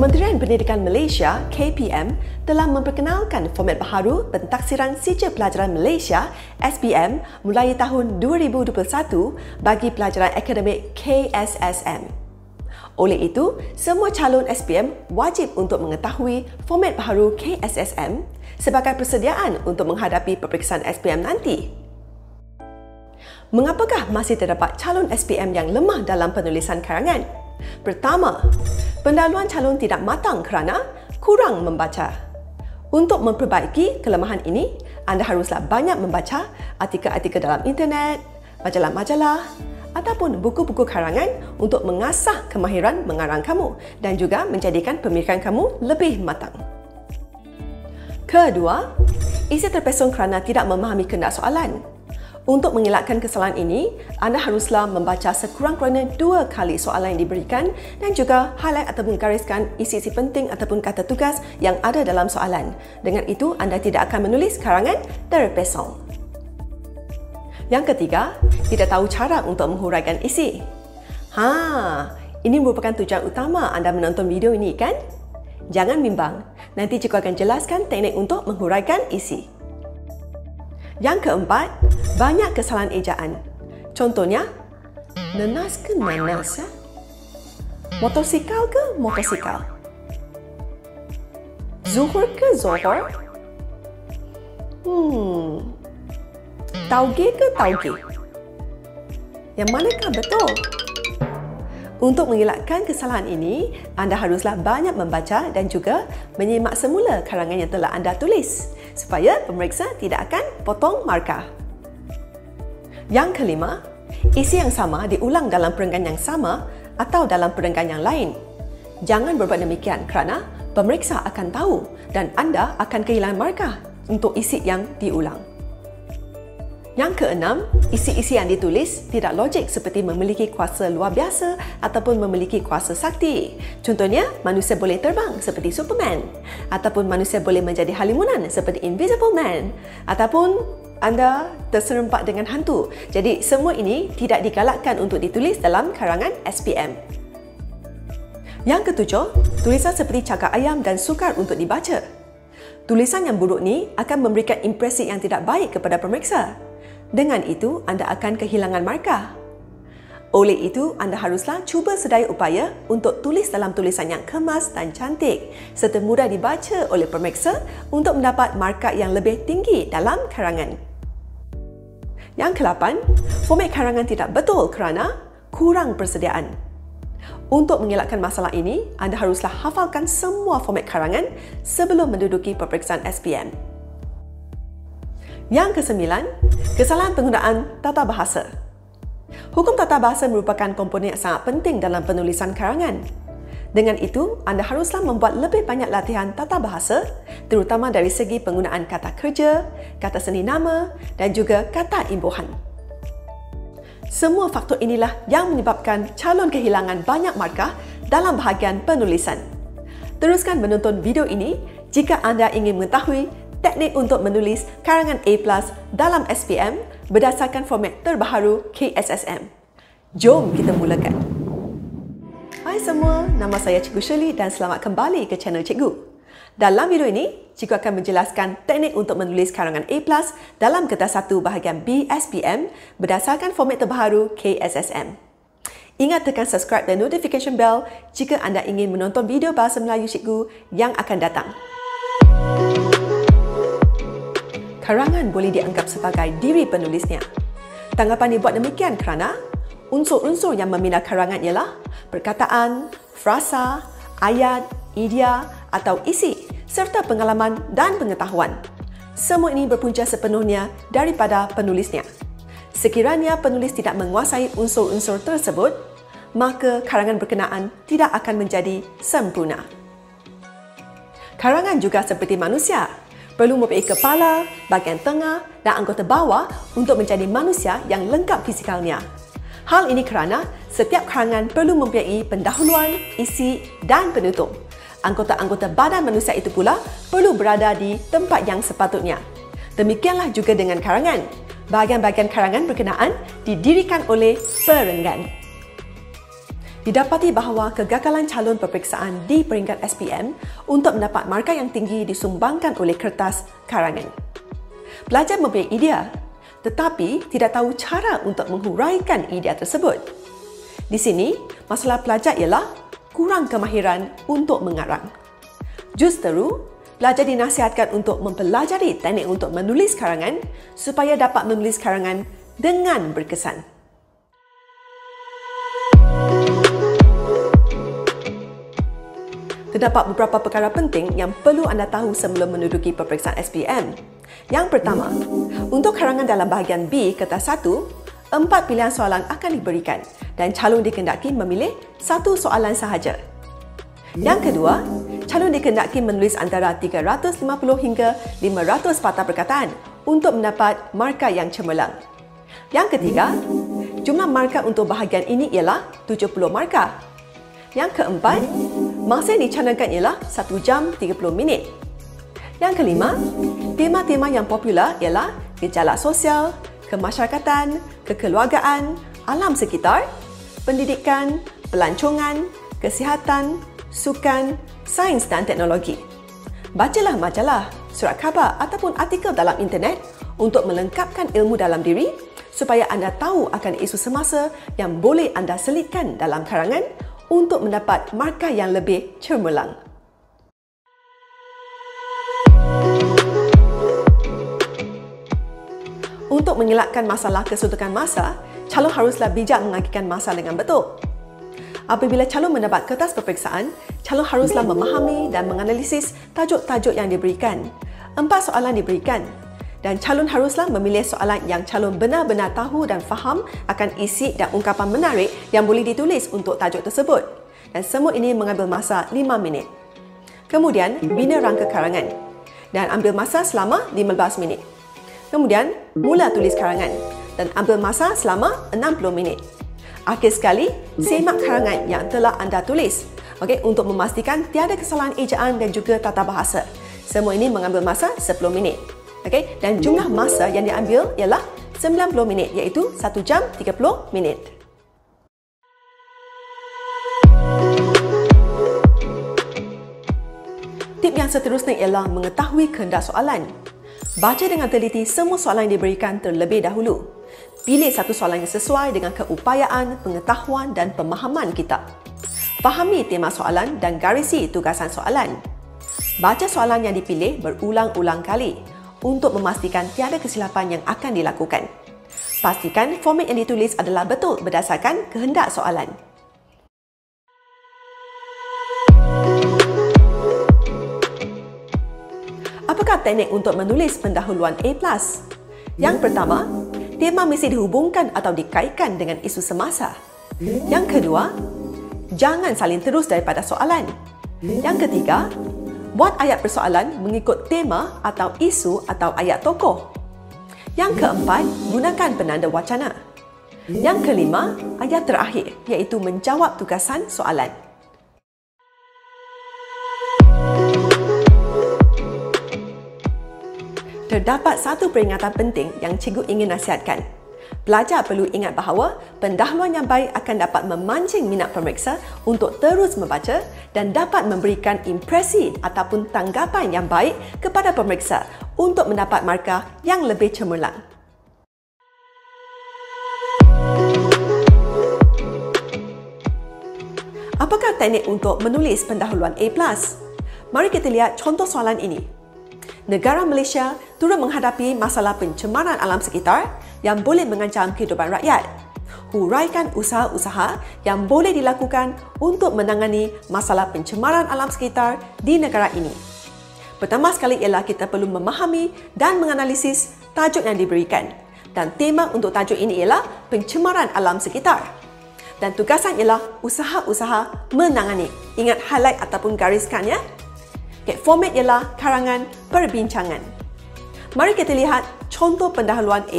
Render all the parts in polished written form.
Kementerian Pendidikan Malaysia (KPM) telah memperkenalkan format baharu Pentaksiran Sijil Pelajaran Malaysia (SPM) mulai tahun 2021 bagi pelajaran akademik KSSM. Oleh itu, semua calon SPM wajib untuk mengetahui format baharu KSSM sebagai persediaan untuk menghadapi peperiksaan SPM nanti. Mengapakah masih terdapat calon SPM yang lemah dalam penulisan karangan? Pertama, pendahuluan calon tidak matang kerana kurang membaca. Untuk memperbaiki kelemahan ini, anda haruslah banyak membaca artikel-artikel dalam internet, majalah-majalah ataupun buku-buku karangan untuk mengasah kemahiran mengarang kamu dan juga menjadikan pemikiran kamu lebih matang. Kedua, isi terpesong kerana tidak memahami kehendak soalan. Untuk mengelakkan kesalahan ini, anda haruslah membaca sekurang-kurangnya 2 kali soalan yang diberikan dan juga highlight atau menggariskan isi-isi penting ataupun kata tugas yang ada dalam soalan. Dengan itu, anda tidak akan menulis karangan terpesong. Yang ketiga, tidak tahu cara untuk menghuraikan isi. Ini merupakan tujuan utama anda menonton video ini, kan? Jangan bimbang, nanti cikgu akan jelaskan teknik untuk menghuraikan isi. Yang keempat, banyak kesalahan ejaan. Contohnya, nenas ke nanas? Motosikal ke motosikal? Zuhur ke zohor? Tauge ke tauge? Yang manakah betul? Untuk mengelakkan kesalahan ini, anda haruslah banyak membaca dan juga menyimak semula karangan yang telah anda tulis supaya pemeriksa tidak akan potong markah. Yang kelima, isi yang sama diulang dalam perenggan yang sama atau dalam perenggan yang lain. Jangan berbuat demikian kerana pemeriksa akan tahu dan anda akan kehilangan markah untuk isi yang diulang. Yang keenam, isi-isi yang ditulis tidak logik seperti memiliki kuasa luar biasa ataupun memiliki kuasa sakti. Contohnya, manusia boleh terbang seperti Superman ataupun manusia boleh menjadi halimunan seperti Invisible Man ataupun anda terserempak dengan hantu. Jadi, semua ini tidak digalakkan untuk ditulis dalam karangan SPM. Yang ketujuh, tulisan seperti cakar ayam dan sukar untuk dibaca. Tulisan yang buruk ni akan memberikan impresi yang tidak baik kepada pemeriksa. Dengan itu, anda akan kehilangan markah. Oleh itu, anda haruslah cuba sedaya upaya untuk tulis dalam tulisan yang kemas dan cantik serta mudah dibaca oleh pemeriksa untuk mendapat markah yang lebih tinggi dalam karangan. Yang ke-8, format karangan tidak betul kerana kurang persediaan. Untuk mengelakkan masalah ini, anda haruslah hafalkan semua format karangan sebelum menduduki peperiksaan SPM. Yang ke-9, kesalahan penggunaan tata bahasa. Hukum tata bahasa merupakan komponen yang sangat penting dalam penulisan karangan. Dengan itu, anda haruslah membuat lebih banyak latihan tata bahasa, terutama dari segi penggunaan kata kerja, kata seni nama dan juga kata imbuhan. Semua faktor inilah yang menyebabkan calon kehilangan banyak markah dalam bahagian penulisan. Teruskan menonton video ini jika anda ingin mengetahui teknik untuk menulis karangan A+ dalam SPM berdasarkan format terbaharu KSSM. Jom kita mulakan. Hai semua, nama saya Cikgu Shirley dan selamat kembali ke channel Cikgu. Dalam video ini, Cikgu akan menjelaskan teknik untuk menulis karangan A+ dalam kertas 1 bahagian B SPM berdasarkan format terbaharu KSSM. Ingat tekan subscribe dan notification bell jika anda ingin menonton video bahasa Melayu Cikgu yang akan datang. Karangan boleh dianggap sebagai diri penulisnya. Tanggapan dibuat demikian kerana unsur-unsur yang meminda karangan ialah perkataan, frasa, ayat, idea atau isi serta pengalaman dan pengetahuan. Semua ini berpunca sepenuhnya daripada penulisnya. Sekiranya penulis tidak menguasai unsur-unsur tersebut, maka karangan berkenaan tidak akan menjadi sempurna. Karangan juga seperti manusia, perlu mempunyai kepala, bahagian tengah dan anggota bawah untuk menjadi manusia yang lengkap fizikalnya. Hal ini kerana setiap karangan perlu mempunyai pendahuluan, isi dan penutup. Anggota-anggota badan manusia itu pula perlu berada di tempat yang sepatutnya. Demikianlah juga dengan karangan. Bahagian-bahagian karangan berkenaan didirikan oleh perenggan. Didapati bahawa kegagalan calon peperiksaan di peringkat SPM untuk mendapat markah yang tinggi disumbangkan oleh kertas karangan. Pelajar mempunyai idea tetapi tidak tahu cara untuk menghuraikan idea tersebut. Di sini, masalah pelajar ialah kurang kemahiran untuk mengarang. Justeru, pelajar dinasihatkan untuk mempelajari teknik untuk menulis karangan supaya dapat menulis karangan dengan berkesan. Terdapat beberapa perkara penting yang perlu anda tahu sebelum menduduki peperiksaan SPM. Yang pertama, untuk karangan dalam bahagian B kertas 1, 4 pilihan soalan akan diberikan dan calon dikehendaki memilih satu soalan sahaja. Yang kedua, calon dikehendaki menulis antara 350 hingga 500 patah perkataan untuk mendapat markah yang cemerlang. Yang ketiga, jumlah markah untuk bahagian ini ialah 70 markah. Yang keempat, masa yang dicanangkan ialah 1 jam 30 minit. Yang kelima, tema-tema yang popular ialah gejala sosial, kemasyarakatan, kekeluargaan, alam sekitar, pendidikan, pelancongan, kesihatan, sukan, sains dan teknologi. Bacalah majalah, surat khabar ataupun artikel dalam internet untuk melengkapkan ilmu dalam diri supaya anda tahu akan isu semasa yang boleh anda selitkan dalam karangan untuk mendapat markah yang lebih cemerlang. Untuk mengelakkan masalah kesuntukan masa, calon haruslah bijak mengagikan masa dengan betul. Apabila calon mendapat kertas peperiksaan, calon haruslah memahami dan menganalisis tajuk-tajuk yang diberikan. 4 soalan diberikan dan calon haruslah memilih soalan yang calon benar-benar tahu dan faham akan isi dan ungkapan menarik yang boleh ditulis untuk tajuk tersebut. Dan semua ini mengambil masa 5 minit. Kemudian, bina rangka karangan dan ambil masa selama 15 minit. Kemudian, mula tulis karangan dan ambil masa selama 60 minit. Akhir sekali, semak karangan yang telah anda tulis untuk memastikan tiada kesalahan ejaan dan juga tata bahasa. Semua ini mengambil masa 10 minit. Dan jumlah masa yang diambil ialah 90 minit iaitu 1 jam 30 minit. Tip yang seterusnya ialah mengetahui kehendak soalan. Baca dengan teliti semua soalan yang diberikan terlebih dahulu. Pilih satu soalan yang sesuai dengan keupayaan, pengetahuan dan pemahaman kita. Fahami tema soalan dan garisi tugasan soalan. Baca soalan yang dipilih berulang-ulang kali untuk memastikan tiada kesilapan yang akan dilakukan. Pastikan format yang ditulis adalah betul berdasarkan kehendak soalan. Apakah teknik untuk menulis pendahuluan A+? Yang pertama, tema mesti dihubungkan atau dikaitkan dengan isu semasa. Yang kedua, jangan salin terus daripada soalan. Yang ketiga, buat ayat persoalan mengikut tema atau isu atau ayat tokoh. Yang keempat, gunakan penanda wacana. Yang kelima, ayat terakhir iaitu menjawab tugasan soalan. Terdapat satu peringatan penting yang cikgu ingin nasihatkan. Pelajar perlu ingat bahawa pendahuluan yang baik akan dapat memancing minat pemeriksa untuk terus membaca dan dapat memberikan impresi ataupun tanggapan yang baik kepada pemeriksa untuk mendapat markah yang lebih cemerlang. Apakah teknik untuk menulis pendahuluan A+? Mari kita lihat contoh soalan ini. Negara Malaysia turut menghadapi masalah pencemaran alam sekitar yang boleh mengancam kehidupan rakyat. Huraikan usaha-usaha yang boleh dilakukan untuk menangani masalah pencemaran alam sekitar di negara ini. Pertama sekali ialah kita perlu memahami dan menganalisis tajuk yang diberikan. Dan tema untuk tajuk ini ialah pencemaran alam sekitar. Dan tugasan ialah usaha-usaha menangani. Ingat highlight ataupun gariskan ya. Format ialah karangan perbincangan. Mari kita lihat contoh pendahuluan A+.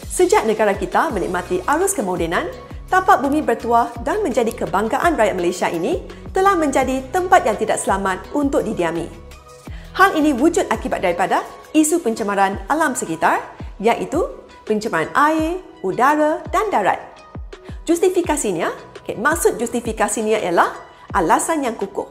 Sejak negara kita menikmati arus kemodenan, tapak bumi bertuah dan menjadi kebanggaan rakyat Malaysia ini telah menjadi tempat yang tidak selamat untuk didiami. Hal ini wujud akibat daripada isu pencemaran alam sekitar, iaitu pencemaran air, udara dan darat. Justifikasinya, maksud justifikasinya ialah alasan yang kukuh.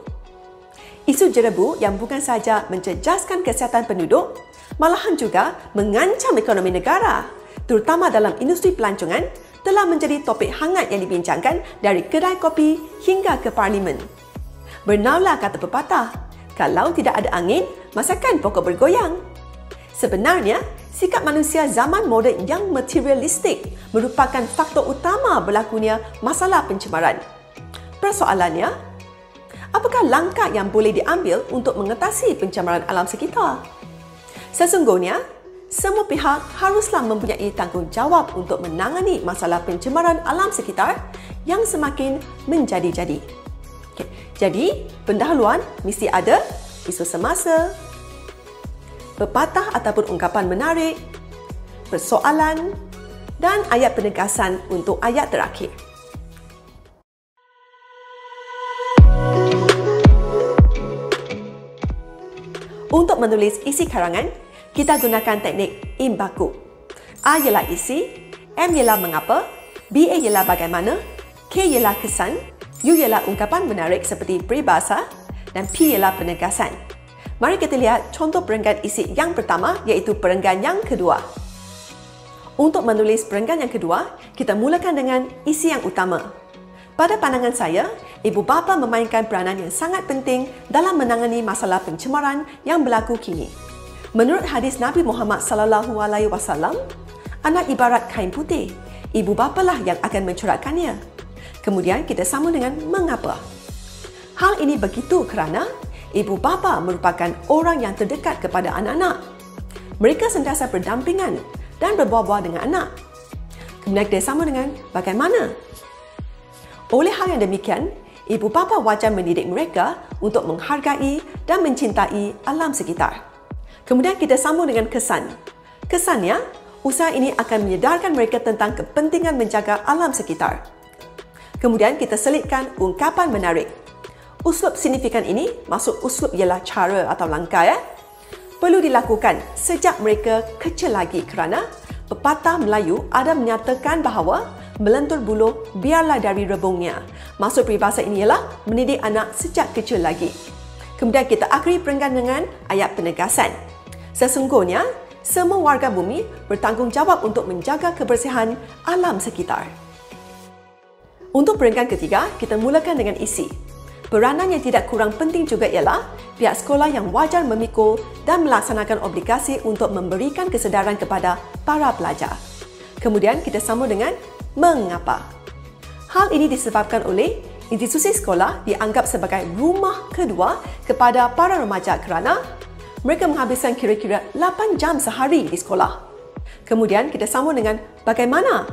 Isu jerebu yang bukan sahaja mencejaskan kesihatan penduduk, malahan juga mengancam ekonomi negara, terutama dalam industri pelancongan, telah menjadi topik hangat yang dibincangkan dari kedai kopi hingga ke parlimen. Bernaulah kata pepatah, kalau tidak ada angin, masakan pokok bergoyang. Sebenarnya, sikap manusia zaman moden yang materialistik merupakan faktor utama berlakunya masalah pencemaran. Persoalannya, apakah langkah yang boleh diambil untuk mengatasi pencemaran alam sekitar? Sesungguhnya, semua pihak haruslah mempunyai tanggungjawab untuk menangani masalah pencemaran alam sekitar yang semakin menjadi-jadi. Jadi, pendahuluan mesti ada isu semasa, pepatah ataupun ungkapan menarik, persoalan dan ayat penegasan untuk ayat terakhir. Untuk menulis isi karangan, kita gunakan teknik imbaku. A ialah isi, M ialah mengapa, B ialah bagaimana, K ialah kesan, U ialah ungkapan menarik seperti peribahasa dan P ialah penegasan. Mari kita lihat contoh perenggan isi yang pertama iaitu perenggan yang kedua. Untuk menulis perenggan yang kedua, kita mulakan dengan isi yang utama. Pada pandangan saya, ibu bapa memainkan peranan yang sangat penting dalam menangani masalah pencemaran yang berlaku kini. Menurut hadis Nabi Muhammad SAW, anak ibarat kain putih, ibu bapalah yang akan mencuratkannya. Kemudian kita sambung dengan mengapa. Hal ini begitu kerana ibu bapa merupakan orang yang terdekat kepada anak-anak. Mereka sentiasa berdampingan dan berbual-bual dengan anak. Kemudian kita sambung dengan bagaimana. Oleh hal yang demikian, ibu bapa wajar mendidik mereka untuk menghargai dan mencintai alam sekitar. Kemudian kita sambung dengan kesan. Kesannya, usaha ini akan menyedarkan mereka tentang kepentingan menjaga alam sekitar. Kemudian kita selitkan ungkapan menarik. Uslub signifikan ini, maksud uslub ialah cara atau langkah perlu dilakukan sejak mereka kecil lagi kerana pepatah Melayu ada menyatakan bahawa melentur buluh biarlah dari rebungnya. Maksud peribahasa ini ialah mendidik anak sejak kecil lagi. Kemudian kita akhiri perenggan dengan ayat penegasan. Sesungguhnya, semua warga bumi bertanggungjawab untuk menjaga kebersihan alam sekitar. Untuk perenggan ketiga, kita mulakan dengan isi. Peranan yang tidak kurang penting juga ialah pihak sekolah yang wajar memikul dan melaksanakan obligasi untuk memberikan kesedaran kepada para pelajar. Kemudian kita sambung dengan mengapa. Hal ini disebabkan oleh institusi sekolah dianggap sebagai rumah kedua kepada para remaja kerana mereka menghabiskan kira-kira 8 jam sehari di sekolah. Kemudian kita sambung dengan bagaimana.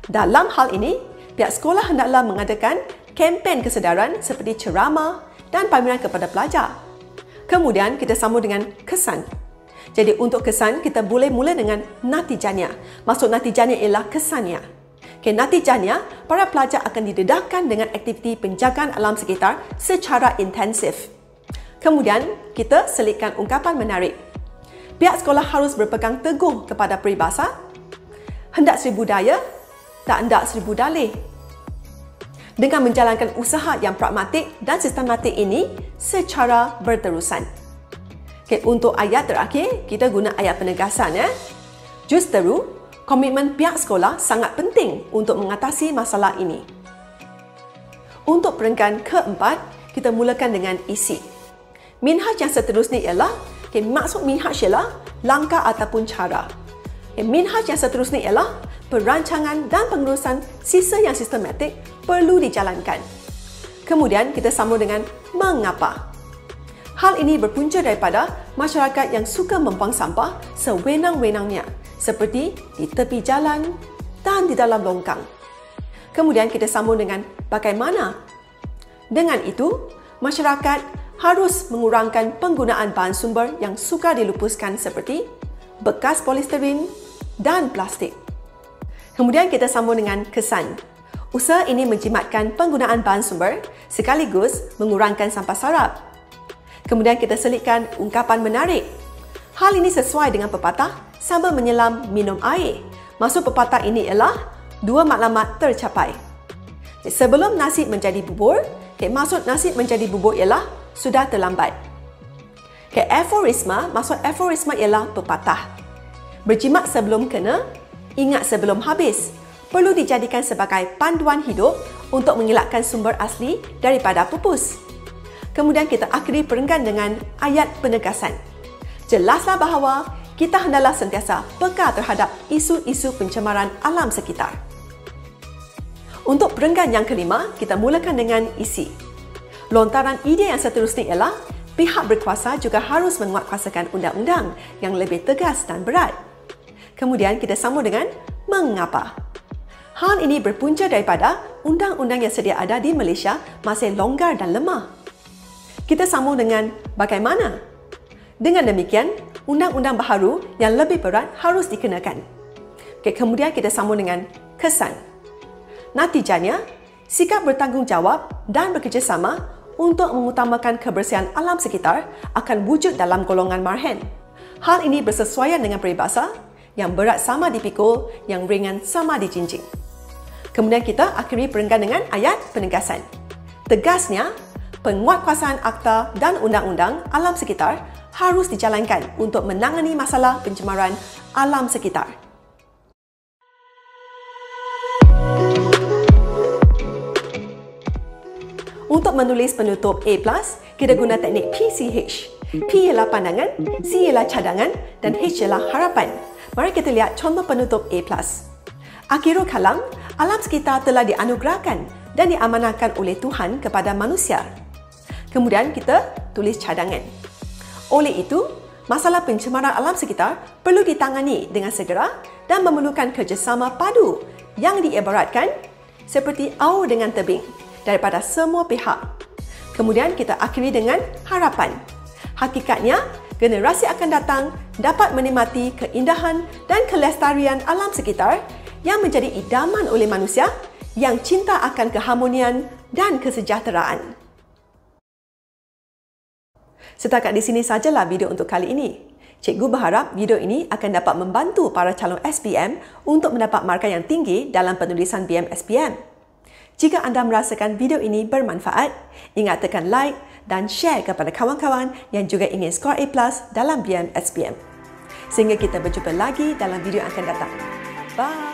Dalam hal ini, pihak sekolah hendaklah mengadakan kempen kesedaran seperti ceramah dan pameran kepada pelajar. Kemudian kita sambung dengan kesan. Jadi untuk kesan, kita boleh mula dengan natijanya. Maksud natijanya ialah kesannya. Natijanya, para pelajar akan didedahkan dengan aktiviti penjagaan alam sekitar secara intensif. Kemudian, kita selitkan ungkapan menarik. Pihak sekolah harus berpegang teguh kepada peribahasa, hendak seribu daya, tak hendak seribu dalih. Dengan menjalankan usaha yang pragmatik dan sistematik ini secara berterusan. Untuk ayat terakhir, kita guna ayat penegasan. Justeru, komitmen pihak sekolah sangat penting untuk mengatasi masalah ini. Untuk perenggan keempat, kita mulakan dengan isi. Minhaj yang seterusnya ialah, maksud minhaj ialah langkah ataupun cara. Minhaj yang seterusnya ialah perancangan dan pengurusan sisa yang sistematik perlu dijalankan. Kemudian kita sambung dengan mengapa. Hal ini berpunca daripada masyarakat yang suka membuang sampah sewenang-wenangnya, seperti di tepi jalan dan di dalam longkang. Kemudian kita sambung dengan bagaimana. Dengan itu, masyarakat harus mengurangkan penggunaan bahan sumber yang sukar dilupuskan seperti bekas polisterin dan plastik. Kemudian kita sambung dengan kesan. Usaha ini menjimatkan penggunaan bahan sumber sekaligus mengurangkan sampah sarap. Kemudian kita selitkan ungkapan menarik. Hal ini sesuai dengan pepatah sambil menyelam minum air. Maksud pepatah ini ialah dua matlamat tercapai. Sebelum nasi menjadi bubur, maksud nasi menjadi bubur ialah sudah terlambat. Aforisma, maksud aforisma ialah pepatah. Berjimat sebelum kena, ingat sebelum habis. Perlu dijadikan sebagai panduan hidup untuk mengelakkan sumber asli daripada pupus. Kemudian kita akhiri perenggan dengan ayat penegasan. Jelaslah bahawa kita hendaklah sentiasa peka terhadap isu-isu pencemaran alam sekitar. Untuk perenggan yang kelima, kita mulakan dengan isi. Lontaran ide yang seterusnya ialah pihak berkuasa juga harus menguatkuasakan undang-undang yang lebih tegas dan berat. Kemudian kita sambung dengan mengapa. Hal ini berpunca daripada undang-undang yang sedia ada di Malaysia masih longgar dan lemah. Kita sambung dengan bagaimana. Dengan demikian, undang-undang baharu yang lebih berat harus dikenakan. Kemudian kita sambung dengan kesan. Natijanya, sikap bertanggungjawab dan bekerjasama untuk mengutamakan kebersihan alam sekitar akan wujud dalam golongan marhen. Hal ini bersesuaian dengan peribahasa, yang berat sama dipikul, yang ringan sama dijinjing. Kemudian kita akhiri perenggan dengan ayat penegasan. Tegasnya, penguatkuasaan akta dan undang-undang alam sekitar harus dijalankan untuk menangani masalah pencemaran alam sekitar. Untuk menulis penutup A+, kita guna teknik PCH. P ialah pandangan, C ialah cadangan dan H ialah harapan. Mari kita lihat contoh penutup A+. Akhirul kalam, alam sekitar telah dianugerahkan dan diamanahkan oleh Tuhan kepada manusia. Kemudian kita tulis cadangan. Oleh itu, masalah pencemaran alam sekitar perlu ditangani dengan segera dan memerlukan kerjasama padu yang diibaratkan seperti aur dengan tebing daripada semua pihak. Kemudian kita akhiri dengan harapan. Hakikatnya, generasi akan datang dapat menikmati keindahan dan kelestarian alam sekitar yang menjadi idaman oleh manusia yang cinta akan keharmonian dan kesejahteraan. Setakat di sini sajalah video untuk kali ini. Cikgu berharap video ini akan dapat membantu para calon SPM untuk mendapat markah yang tinggi dalam penulisan BM-SPM. Jika anda merasakan video ini bermanfaat, ingat tekan like dan share kepada kawan-kawan yang juga ingin skor A+ dalam BM-SPM. Sehingga kita berjumpa lagi dalam video yang akan datang. Bye!